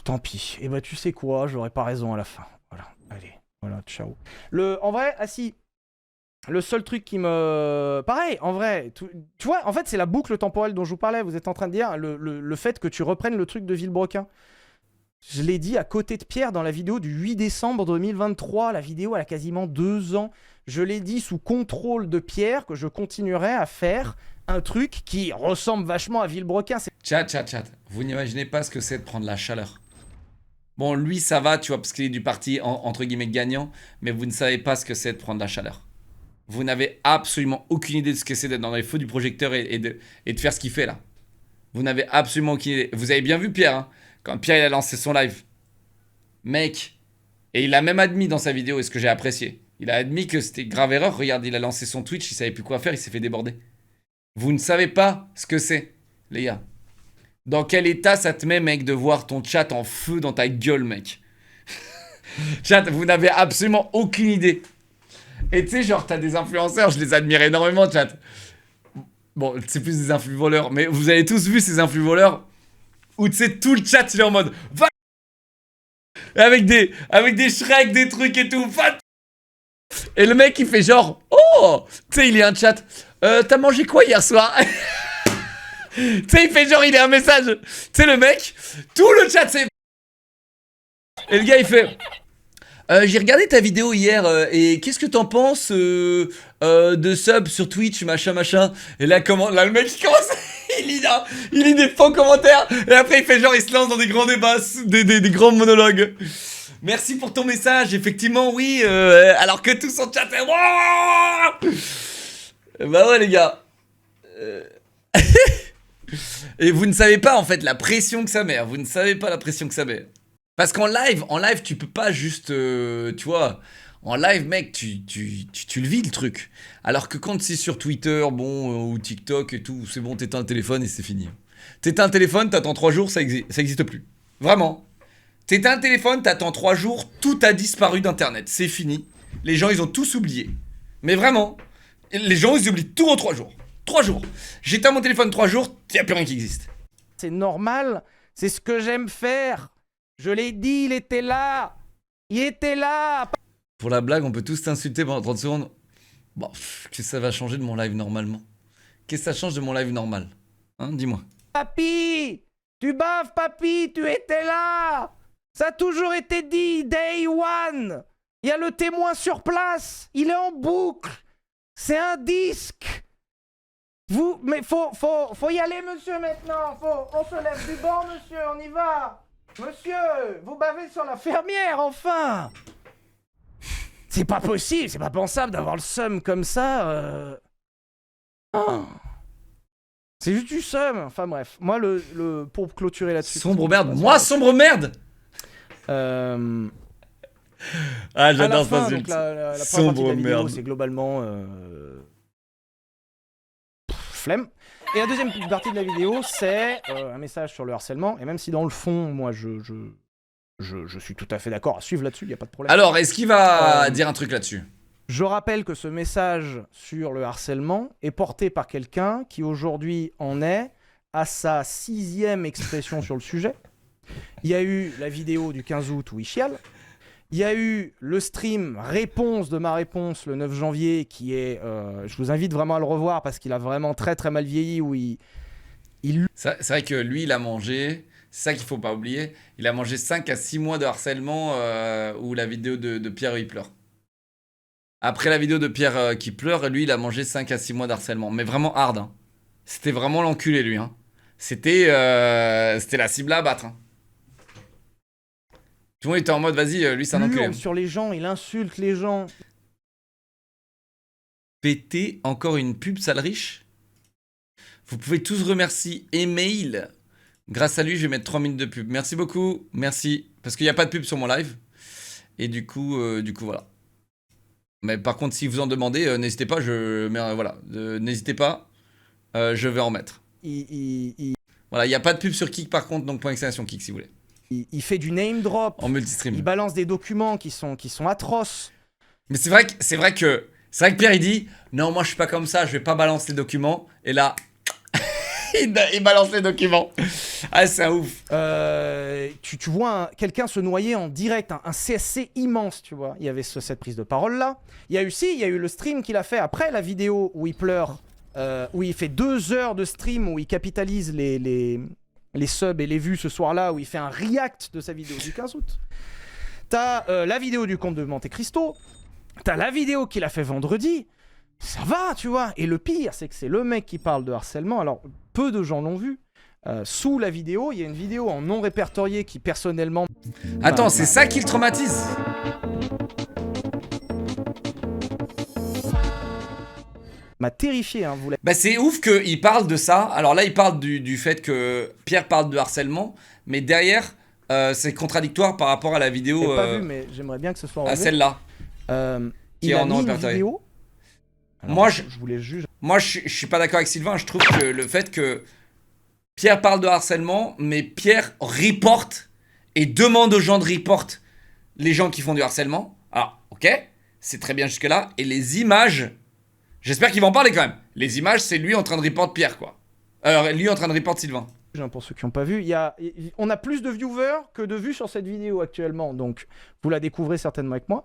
Tant pis. Et bah tu sais quoi, j'aurais pas raison à la fin. Voilà, allez, voilà, ciao. En vrai, si... Le seul truc qui me... Pareil, en vrai, tu vois, en fait, c'est la boucle temporelle dont je vous parlais. Vous êtes en train de dire le fait que tu reprennes le truc de Villebrequin. Je l'ai dit à côté de Pierre dans la vidéo du 8 décembre 2023. La vidéo, elle a quasiment 2 ans. Je l'ai dit sous contrôle de Pierre que je continuerai à faire un truc qui ressemble vachement à Villebrequin. Chat. Vous n'imaginez pas ce que c'est de prendre la chaleur. Bon, lui, ça va, tu vois, parce qu'il est du parti, entre guillemets, gagnant. Mais vous ne savez pas ce que c'est de prendre la chaleur. Vous n'avez absolument aucune idée de ce que c'est d'être dans les feux du projecteur et de faire ce qu'il fait là. Vous n'avez absolument aucune idée. Vous avez bien vu Pierre, hein, quand Pierre il a lancé son live. Mec, et il a même admis dans sa vidéo, et ce que j'ai apprécié, il a admis que c'était grave erreur. Regarde, il a lancé son Twitch, il savait plus quoi faire, il s'est fait déborder. Vous ne savez pas ce que c'est, les gars. Dans quel état ça te met, mec, de voir ton chat en feu dans ta gueule, mec. Chat, vous n'avez absolument aucune idée. Et tu sais, genre, t'as des influenceurs, je les admire énormément, chat. Bon, c'est plus des influx voleurs, mais vous avez tous vu ces influx voleurs où tu sais, tout le chat, il est en mode va. Avec des Shrek, des trucs et tout, va. Et le mec, il fait genre oh, tu sais, il est un chat. T'as mangé quoi hier soir? Tu sais, il fait genre, il a un message. Tu sais, le mec, tout le chat, c'est. Et le gars, il fait. J'ai regardé ta vidéo hier et qu'est-ce que t'en penses de sub sur Twitch, machin, machin. Et là, là le mec il commence, il lit des faux commentaires et après il fait genre, il se lance dans des grands débats, des grands monologues. Merci pour ton message, effectivement, oui. Alors que tout son chat fait. Bah ouais les gars. Et vous ne savez pas en fait la pression que ça met. Vous ne savez pas la pression que ça met. Parce qu'en live, tu peux pas juste, tu vois, en live, mec, tu le vis le truc. Alors que quand c'est sur Twitter, bon, ou TikTok et tout, c'est bon, t'éteins le téléphone et c'est fini. T'éteins le téléphone, t'attends 3 jours, ça existe plus. Vraiment. T'éteins le téléphone, t'attends 3 jours, tout a disparu d'internet, c'est fini. Les gens, ils ont tous oublié. Mais vraiment, les gens, ils oublient tout en 3 jours. 3 jours. J'éteins mon téléphone 3 jours, y'a plus rien qui existe. C'est normal, c'est ce que j'aime faire. Je l'ai dit, il était là. Il était là. Pour la blague, on peut tous t'insulter pendant 30 secondes. Bon, qu'est-ce que ça va changer de mon live normalement? Qu'est-ce que ça change de mon live normal? Hein, dis-moi. Papy, tu baves, papy, tu étais là. Ça a toujours été dit, day one. Il y a le témoin sur place. Il est en boucle. C'est un disque. Mais faut y aller, monsieur, maintenant. On se lève du banc, monsieur, on y va. Monsieur, vous bavez sur la fermière, enfin. C'est pas possible, c'est pas pensable d'avoir le seum comme ça. Oh. C'est juste du seum. Enfin bref, moi pour clôturer là-dessus. Sombre merde, moi sombre merde. Ah, j'adore ça. Donc la première partie de la vidéo, c'est globalement flemme. Et la deuxième partie de la vidéo, c'est un message sur le harcèlement. Et même si dans le fond, moi, je suis tout à fait d'accord à suivre là-dessus, il n'y a pas de problème. Alors, est-ce qu'il va dire un truc là-dessus? Je rappelle que ce message sur le harcèlement est porté par quelqu'un qui aujourd'hui en est à sa 6e expression sur le sujet. Il y a eu la vidéo du 15 août où il chiale. Il y a eu le stream réponse de ma réponse le 9 janvier qui est... je vous invite vraiment à le revoir parce qu'il a vraiment très très mal vieilli où il... C'est vrai que lui, il a mangé... C'est ça qu'il faut pas oublier. Il a mangé 5 à 6 mois de harcèlement ou la vidéo de Pierre il pleure. Après la vidéo de Pierre qui pleure, lui, il a mangé 5 à 6 mois d'harcèlement. Mais vraiment hard. Hein. C'était vraiment l'enculé, lui. Hein. C'était la cible à abattre. Hein. Tout le monde était en mode, vas-y, lui, c'est un enculé. Sur les gens, il insulte les gens. Péter encore une pub, sale riche. Vous pouvez tous remercier Email. Grâce à lui, je vais mettre 3 minutes de pub. Merci beaucoup. Merci. Parce qu'il n'y a pas de pub sur mon live. Et du coup, voilà. Mais par contre, si vous en demandez, n'hésitez pas. Voilà. N'hésitez pas. Je vais en mettre. Voilà, il n'y a pas de pub sur Kik par contre. Donc, point d'exclamation Kik si vous voulez. Il fait du name drop. En multistream. Il balance des documents qui sont atroces. Mais c'est vrai que Pierre, il dit non, moi, je suis pas comme ça. Je vais pas balancer les documents. Et là... il balance les documents. Ah, c'est un ouf. Tu vois quelqu'un se noyer en direct, un CSC immense, tu vois. Il y avait cette prise de parole là. Il y a eu le stream qu'il a fait après la vidéo où il pleure, où il fait 2 heures de stream où il capitalise les subs et les vues ce soir-là, où il fait un react de sa vidéo du 15 août. T'as la vidéo du Comte de Monte Cristo. T'as la vidéo qu'il a fait vendredi. Ça va, tu vois. Et le pire, c'est que c'est le mec qui parle de harcèlement. Alors, peu de gens l'ont vu. Sous la vidéo, il y a une vidéo en non répertorié qui, personnellement... Attends, c'est ça qui le traumatise? M'a terrifié, hein, vous l'avez... Bah, c'est ouf qu'il parle de ça. Alors là, il parle du fait que Pierre parle de harcèlement. Mais derrière, c'est contradictoire par rapport à la vidéo... J'ai pas vu, mais j'aimerais bien que ce soit... À celle-là. Qui est en non répertorié. Alors, moi, je voulais juger. Moi, je suis pas d'accord avec Sylvain. Je trouve que le fait que Pierre parle de harcèlement, mais Pierre reporte et demande aux gens de report les gens qui font du harcèlement. Alors, ok, c'est très bien jusque-là. Et les images, j'espère qu'il va en parler quand même. Les images, c'est lui en train de report Pierre, quoi. Lui en train de report Sylvain. Pour ceux qui n'ont pas vu, on a plus de viewers que de vues sur cette vidéo actuellement. Donc, vous la découvrez certainement avec moi.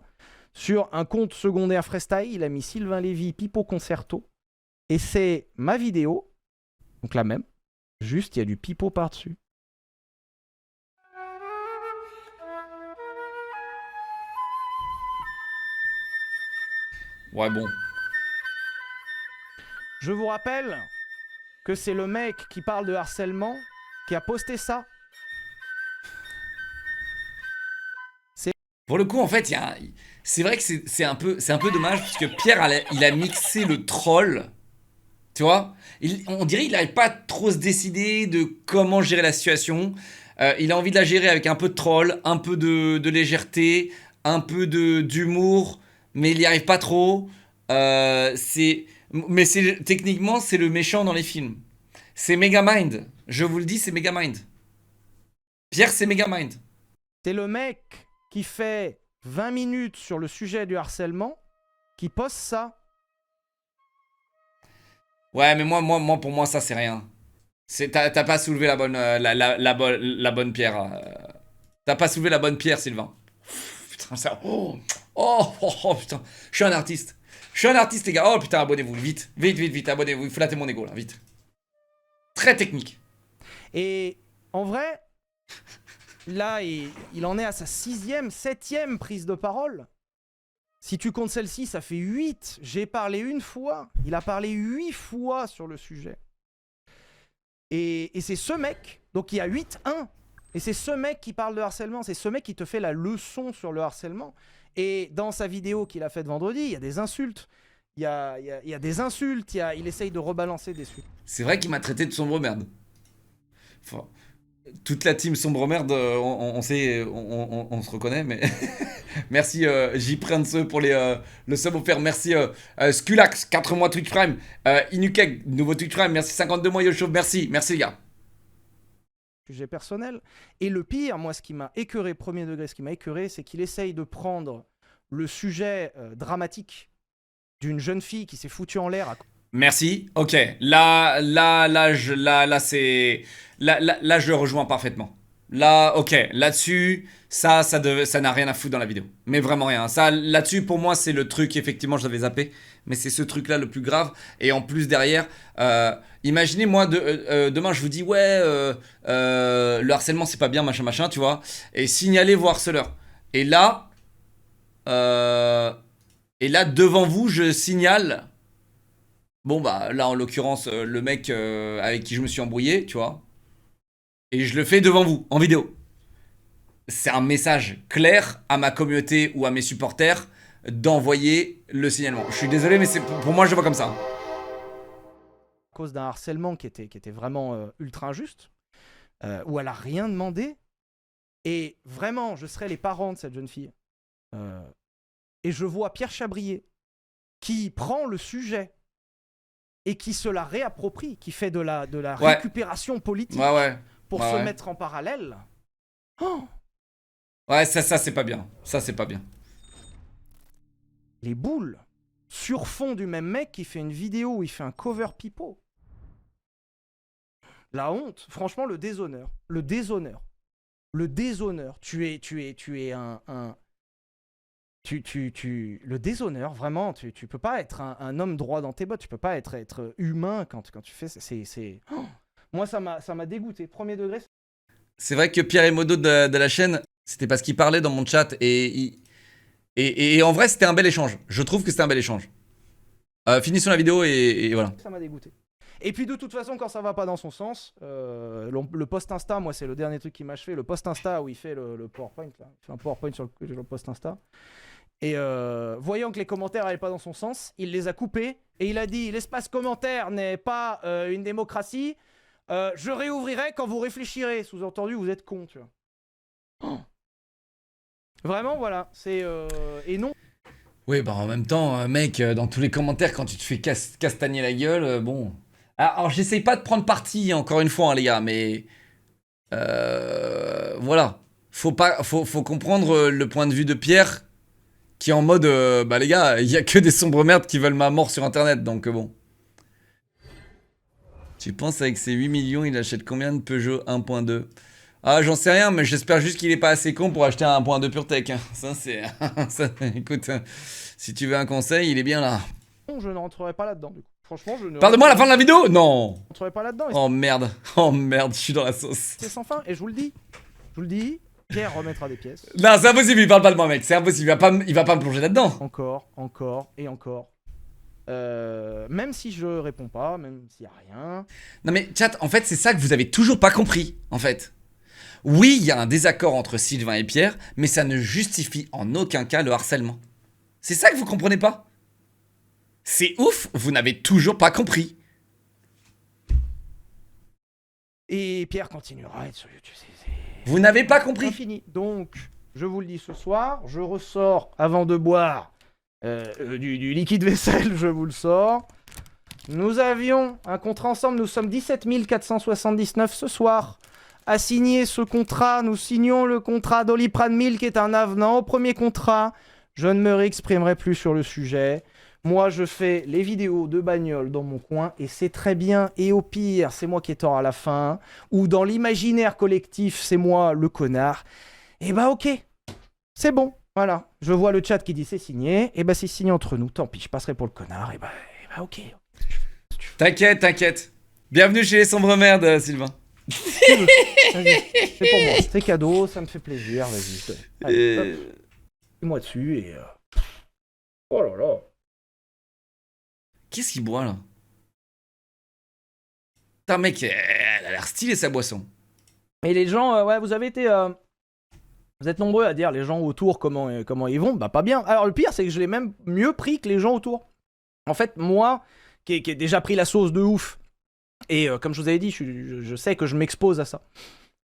Sur un compte secondaire freestyle, il a mis Sylvain Lévy, Pipo Concerto. Et c'est ma vidéo, donc la même, Juste, il y a du pipeau par-dessus. Ouais, bon. Je vous rappelle que c'est le mec qui parle de harcèlement qui a posté ça. Pour le coup, en fait, c'est vrai que c'est un peu dommage parce que Pierre, il a mixé le troll. Tu vois, on dirait qu'il n'arrive pas à trop se décider de comment gérer la situation. Il a envie de la gérer avec un peu de troll, un peu de légèreté, un peu d'humour, mais il n'y arrive pas trop. Mais techniquement, c'est le méchant dans les films. C'est Megamind. Je vous le dis, c'est Megamind. Pierre, c'est Megamind. C'est le mec qui fait 20 minutes sur le sujet du harcèlement qui poste ça. Ouais, mais pour moi, ça, c'est rien. T'as pas soulevé la bonne, la bonne pierre. T'as pas soulevé la bonne pierre, Sylvain. Putain, ça. Oh, putain. Je suis un artiste. Je suis un artiste, les gars. Oh putain, abonnez-vous. Vite, vite, vite, vite. Abonnez-vous. Flattez mon ego, là. Vite. Très technique. Et en vrai, là, il en est à sa 6e, 7e prise de parole. Si tu comptes celle-ci, ça fait 8. J'ai parlé une fois. Il a parlé 8 fois sur le sujet. Et c'est ce mec, donc il y a 8-1. Et c'est ce mec qui parle de harcèlement. C'est ce mec qui te fait la leçon sur le harcèlement. Et dans sa vidéo qu'il a faite vendredi, il y a des insultes. Il y a des insultes. Il essaye de rebalancer des suites. C'est vrai qu'il m'a traité de sombre merde. Enfin, toute la team sombre merde, on sait, on se reconnaît, mais merci J-Prince pour le sub offert. Merci Skulax, 4 mois Twitch Prime. Inukeg, nouveau Twitch Prime. Merci 52 mois Yoshov. Merci les gars. Sujet personnel. Et le pire, moi, ce qui m'a écœuré, premier degré, ce qui m'a écœuré, c'est qu'il essaye de prendre le sujet dramatique d'une jeune fille qui s'est foutue en l'air. Merci. Ok. Là, c'est. Là, je le rejoins parfaitement. Là, ok. Là-dessus, ça n'a rien à foutre dans la vidéo. Mais vraiment rien. Ça, là-dessus, pour moi, c'est le truc, effectivement, je l'avais zappé. Mais c'est ce truc-là le plus grave. Et en plus, derrière, imaginez, moi, demain, je vous dis, ouais, le harcèlement, c'est pas bien, machin, tu vois. Et signalez vos harceleurs. Et là, devant vous, je signale. Bon, bah là, en l'occurrence, le mec avec qui je me suis embrouillé, tu vois. Et je le fais devant vous, en vidéo. C'est un message clair à ma communauté ou à mes supporters d'envoyer le signalement. Je suis désolé, mais pour moi, je le vois comme ça. À cause d'un harcèlement qui était vraiment ultra injuste, où elle a rien demandé. Et vraiment, je serais les parents de cette jeune fille. Et je vois Pierre Chabrier qui prend le sujet et qui se la réapproprie, qui fait de la Ouais. récupération politique pour se mettre en parallèle. Oh, ouais, ça c'est pas bien. Ça, c'est pas bien. les boules sur fond du même mec qui fait une vidéo où il fait un cover pipeau. La honte, franchement, le déshonneur. Le déshonneur. Le déshonneur. Tu es un le déshonneur, vraiment, tu peux pas être un homme droit dans tes bottes, tu peux pas être humain quand tu fais ça. Oh, moi, ça m'a dégoûté. Premier degré. C'est vrai que Pierre et Modo de la chaîne, c'était parce qu'il parlait dans mon chat et en vrai, c'était un bel échange. Je trouve que c'était un bel échange. Finissons la vidéo et voilà. Ça m'a dégoûté. Et puis de toute façon, quand ça va pas dans son sens, le post Insta, moi c'est le dernier truc qui m'a achevé, le post Insta où il fait le PowerPoint, là. Il fait un PowerPoint sur le post Insta. Et voyant que les commentaires n'allaient pas dans son sens, il les a coupés et il a dit l'espace commentaire n'est pas une démocratie. Je réouvrirai quand vous réfléchirez. Sous-entendu, vous êtes con, tu vois. Oh. Vraiment, voilà. C'est et non. Oui, bah en même temps, mec, dans tous les commentaires, quand tu te fais castagner la gueule, bon. Alors, j'essaye pas de prendre parti, encore une fois, hein, les gars, mais. Voilà. Faut comprendre le point de vue de Pierre, qui est en mode, bah les gars, il y a que des sombres merdes qui veulent ma mort sur internet, donc bon. Tu penses avec ses 8 millions, il achète combien de Peugeot 1.2? Ah, j'en sais rien, mais j'espère juste qu'il est pas assez con pour acheter un 1.2 PureTech. Hein. Ça, c'est. Écoute, si tu veux un conseil, il est bien là. Je ne rentrerai pas là-dedans, du coup. Franchement, je ne... Parle de moi à la fin de la vidéo? Non. On ne pas là-dedans. Oh merde, oh merde, je suis dans la sauce. C'est sans fin, et je vous le dis. Pierre remettra des pièces. Non, c'est impossible, il parle pas de moi, mec. C'est impossible, il va pas me plonger là-dedans. Encore, et encore. Même si je réponds pas, même s'il y a rien. Non mais chat, en fait, c'est ça que vous avez toujours pas compris, en fait. Oui, il y a un désaccord entre Sylvain et Pierre, mais ça ne justifie en aucun cas le harcèlement. C'est ça que vous comprenez pas? C'est ouf, vous n'avez toujours pas compris. Et Pierre continuera à être sur YouTube. Vous n'avez pas compris. Infini. Donc, je vous le dis ce soir, je ressors avant de boire du liquide vaisselle, je vous le sors. Nous avions un contrat ensemble, nous sommes 17 479 ce soir. À signer ce contrat, nous signons le contrat Doliprane 1000 qui est un avenant au premier contrat. Je ne me réexprimerai plus sur le sujet. Moi, je fais les vidéos de bagnole dans mon coin et c'est très bien. Et au pire, c'est moi qui ai tort à la fin. Ou dans l'imaginaire collectif, c'est moi le connard. Et bah ok, c'est bon, voilà. Je vois le chat qui dit c'est signé. Et bah c'est signé entre nous, tant pis, je passerai pour le connard. Et bah ok. T'inquiète, t'inquiète. Bienvenue chez les sombres merdes, Sylvain. Vas-y, c'est pour moi, c'est cadeau, ça me fait plaisir, vas-y. Allez, moi dessus et... Oh là là. Qu'est-ce qu'il boit là? Putain mec, elle a l'air stylée sa boisson. Et les gens, ouais, vous avez été... Vous êtes nombreux à dire les gens autour comment ils vont, bah pas bien. Alors le pire c'est que je l'ai même mieux pris que les gens autour. En fait, moi, qui ai déjà pris la sauce de ouf, et comme je vous avais dit, je sais que je m'expose à ça.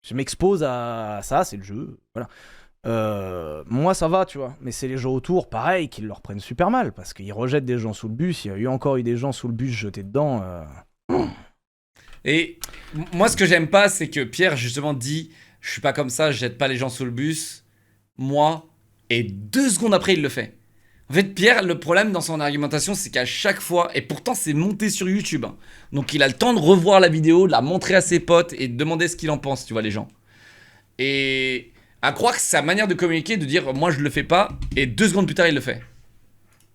Je m'expose à ça, c'est le jeu, voilà. Moi ça va, tu vois, mais c'est les gens autour, pareil, qui le reprennent super mal, parce qu'ils rejettent des gens sous le bus, il y a encore eu des gens sous le bus jetés dedans. Et moi ce que j'aime pas, c'est que Pierre justement dit, je suis pas comme ça, je jette pas les gens sous le bus, moi, et 2 secondes après il le fait. En fait, Pierre, le problème dans son argumentation, c'est qu'à chaque fois, et pourtant c'est monté sur YouTube, hein, donc il a le temps de revoir la vidéo, de la montrer à ses potes et de demander ce qu'il en pense, tu vois, les gens. Et à croire que c'est sa manière de communiquer, de dire moi je le fais pas, et 2 secondes plus tard il le fait.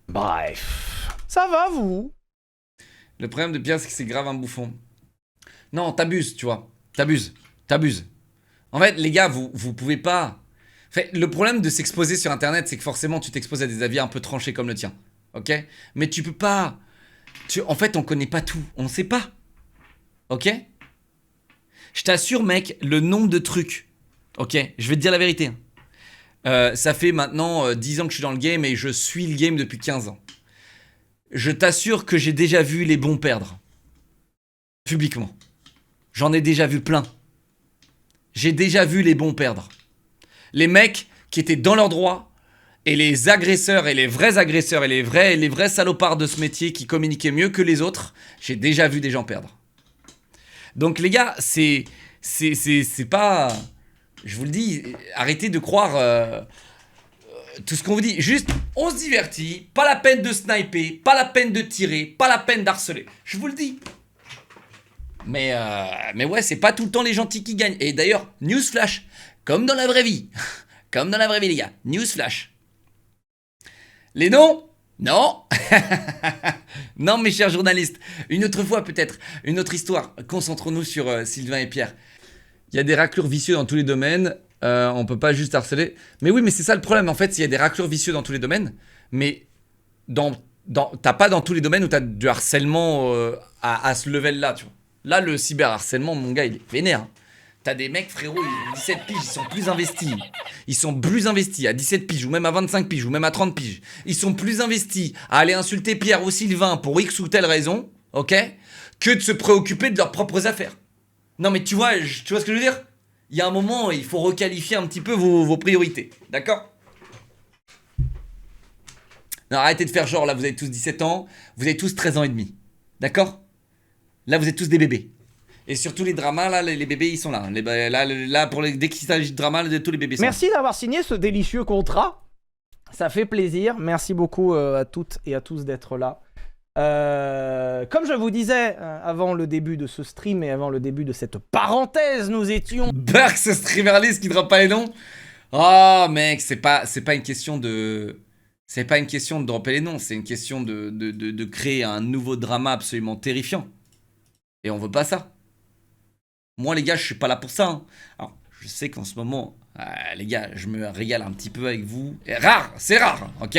Bref, ça va vous? Le problème de Pierre, c'est que c'est grave un bouffon. Non, t'abuses, tu vois, t'abuses. En fait, les gars, vous pouvez pas... En fait, le problème de s'exposer sur internet, c'est que forcément tu t'exposes à des avis un peu tranchés comme le tien. Ok? Mais tu peux pas... En fait, on connaît pas tout. On sait pas. Ok? Je t'assure, mec, le nombre de trucs. Ok? Je vais te dire la vérité. Ça fait maintenant 10 ans que je suis dans le game et je suis le game depuis 15 ans. Je t'assure que j'ai déjà vu les bons perdre. Publiquement. J'en ai déjà vu plein. J'ai déjà vu les bons perdre. Les mecs qui étaient dans leur droit et les agresseurs et les vrais agresseurs et les vrais salopards de ce métier qui communiquaient mieux que les autres, j'ai déjà vu des gens perdre. Donc les gars, c'est pas... Je vous le dis, arrêtez de croire tout ce qu'on vous dit. Juste, on se divertit, pas la peine de sniper, pas la peine de tirer, pas la peine d'harceler. Je vous le dis. Mais ouais, c'est pas tout le temps les gentils qui gagnent. Et d'ailleurs, newsflash, comme dans la vraie vie. Comme dans la vraie vie, les gars. Newsflash. Les noms? Non. Non, mes chers journalistes. Une autre fois, peut-être. Une autre histoire. Concentrons-nous sur Sylvain et Pierre. Il y a des raclures vicieux dans tous les domaines. On peut pas juste harceler. Mais oui, mais c'est ça le problème. En fait, il y a des raclures vicieux dans tous les domaines. Mais t'as pas dans tous les domaines où t'as du harcèlement à ce level-là, tu vois. Là, le cyberharcèlement, mon gars, il est vénère. Hein. T'as des mecs, frérot, ils ont 17 piges, ils sont plus investis. Ils sont plus investis à 17 piges, ou même à 25 piges, ou même à 30 piges. Ils sont plus investis à aller insulter Pierre ou Sylvain pour X ou telle raison, ok, que de se préoccuper de leurs propres affaires. Non mais tu vois ce que je veux dire? Il y a un moment, il faut requalifier un petit peu vos priorités, d'accord? Non, arrêtez de faire genre, là, vous avez tous 17 ans, vous avez tous 13 ans et demi, d'accord? Là, vous êtes tous des bébés. Et surtout les dramas, là, les bébés, ils sont là. Dès qu'il s'agit de drama, tous les bébés sont là. Merci d'avoir signé ce délicieux contrat. Ça fait plaisir. Merci beaucoup à toutes et à tous d'être là. Comme je vous disais avant le début de ce stream et avant le début de cette parenthèse, nous étions... Burk, ce streamerlist qui droppe pas les noms. Oh, mec, c'est pas une question de C'est pas une question de dropper les noms, c'est une question de créer un nouveau drama absolument terrifiant. Et on veut pas ça. Moi, les gars, je suis pas là pour ça. Hein. Alors, je sais qu'en ce moment, les gars, je me régale un petit peu avec vous. Et rare, c'est rare, ok?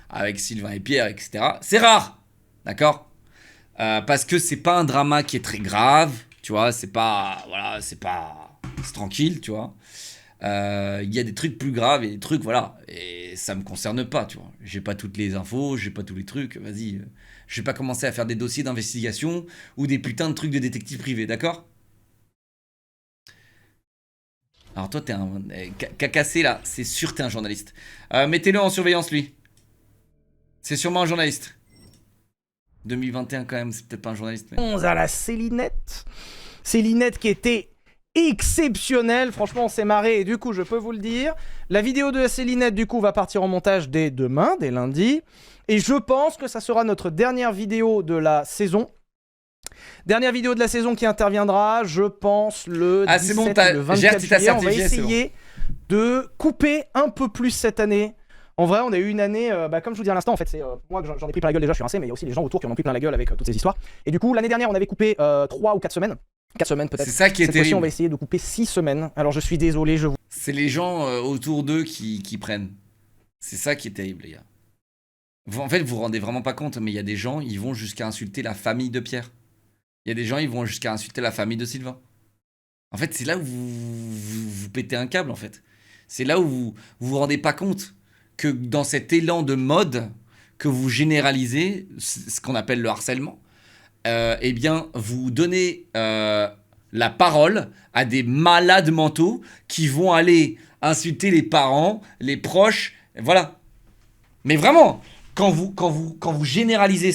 Avec Sylvain et Pierre, etc. C'est rare, d'accord? Parce que c'est pas un drama qui est très grave, tu vois. C'est pas, voilà, c'est pas, c'est tranquille, tu vois. Il y a des trucs plus graves et des trucs, voilà. Et ça me concerne pas, tu vois. J'ai pas toutes les infos, j'ai pas tous les trucs. Vas-y, je vais pas commencer à faire des dossiers d'investigation ou des putains de trucs de détective privé, d'accord? Alors toi, t'es un cacassé là, c'est sûr t'es un journaliste. Mettez-le en surveillance lui. C'est sûrement un journaliste. 2021 quand même, c'est peut-être pas un journaliste. Mais... 11 à la Célinette. Célinette qui était exceptionnelle, franchement on s'est marré et du coup je peux vous le dire. La vidéo de la Célinette du coup va partir en montage dès demain, dès lundi. Et je pense que ça sera notre dernière vidéo de la saison. Dernière vidéo de la saison qui interviendra, je pense, le 17 bon, ou le 24 juillet. On va essayer de couper un peu plus cette année. En vrai, on a eu une année, comme je vous dis à l'instant, en fait, c'est moi que j'en ai pris plein la gueule déjà, je suis rincé, mais il y a aussi les gens autour qui en ont pris plein la gueule avec toutes ces histoires. Et du coup, l'année dernière, on avait coupé 3 ou 4 semaines. 4 semaines peut-être. C'est ça qui est Cette terrible. fois-ci, on va essayer de couper 6 semaines. Alors je suis désolé, je vous... C'est les gens autour d'eux qui prennent. C'est ça qui est terrible, les gars. En fait, vous vous rendez vraiment pas compte, mais il y a des gens, ils vont jusqu'à insulter la famille de Pierre. Il y a des gens, ils vont jusqu'à insulter la famille de Sylvain. En fait, c'est là où vous pétez un câble, en fait. C'est là où vous rendez pas compte que dans cet élan de mode que vous généralisez, ce qu'on appelle le harcèlement, eh bien, vous donnez la parole à des malades mentaux qui vont aller insulter les parents, les proches, voilà. Mais vraiment, quand vous généralisez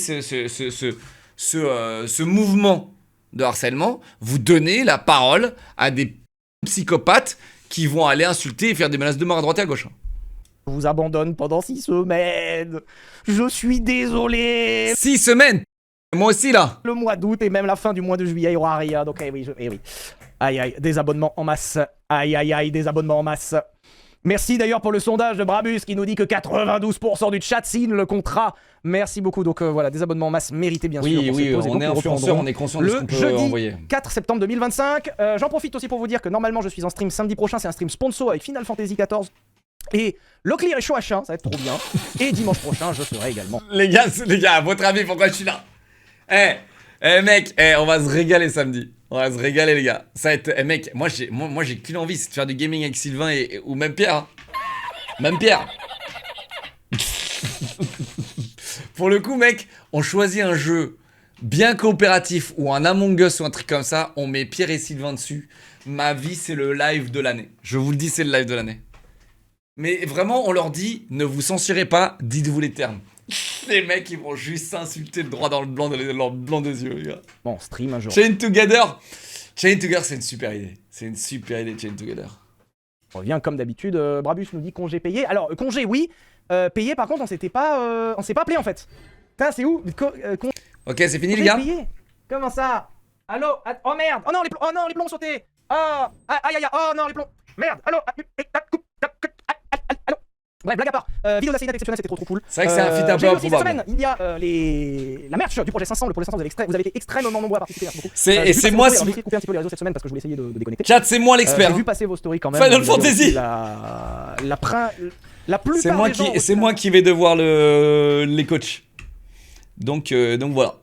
ce mouvement de harcèlement, vous donnez la parole à des psychopathes qui vont aller insulter et faire des menaces de mort à droite et à gauche. Je vous abandonne pendant 6 semaines. Je suis désolé. 6 semaines. Moi aussi là. Le mois d'août et même la fin du mois de juillet, il n'y aura rien. Donc, oui. Aïe, aïe, des abonnements en masse. Aïe, des abonnements en masse. Merci d'ailleurs pour le sondage de Brabus qui nous dit que 92% du chat signe le contrat. Merci beaucoup. Donc voilà, des abonnements en masse mérités bien sûr. Oui, on est influenceur, on est conscient de ce qu'on peut envoyer. Le jeudi 4 septembre 2025. J'en profite aussi pour vous dire que normalement je suis en stream samedi prochain. C'est un stream sponsor avec Final Fantasy XIV. Et Locklear et Show H1, ça va être trop bien. Et dimanche prochain, je serai également. Les gars, à votre avis, pourquoi je suis là? Mec, on va se régaler samedi. On va se régaler, les gars. Ça va être. Mec, moi j'ai qu'une envie, c'est de faire du gaming avec Sylvain ou même Pierre. Hein. Même Pierre. Pour le coup, mec, on choisit un jeu bien coopératif ou un Among Us ou un truc comme ça. On met Pierre et Sylvain dessus. Ma vie, c'est le live de l'année. Je vous le dis, c'est le live de l'année. Mais vraiment, on leur dit, ne vous censurez pas, dites-vous les termes. Les mecs, ils vont juste s'insulter le droit dans le blanc des yeux, les gars. Bon, stream un jour. Chain Together, c'est une super idée. C'est une super idée, Chain Together. On revient comme d'habitude. Brabus nous dit congé payé. Alors, congé, oui. Payé, par contre, on s'est pas appelé en fait. Putain, c'est où Ok, c'est fini, les gars. Payé. Comment ça? Allô? Oh merde! Oh non, les plombs ont sauté! Oh! Aïe! Oh non, les plombs! Merde! Allô? Bref, blague à part, vidéo de la Célinette exceptionnelle, c'était trop cool. C'est vrai que c'est un feat un peu improbable. Cette improbable. semaine, il y a la merch du projet 500. Le projet 500, vous avez été extrêmement nombreux à participer. Merci beaucoup. C'est moi. J'ai essayé de couper un petit peu les réseaux cette semaine parce que je voulais essayer de déconnecter. Chat, c'est moi l'expert. J'ai vu passer vos stories quand même. Final Fantasy. La plupart c'est moi qui vais devoir les coachs. Donc voilà.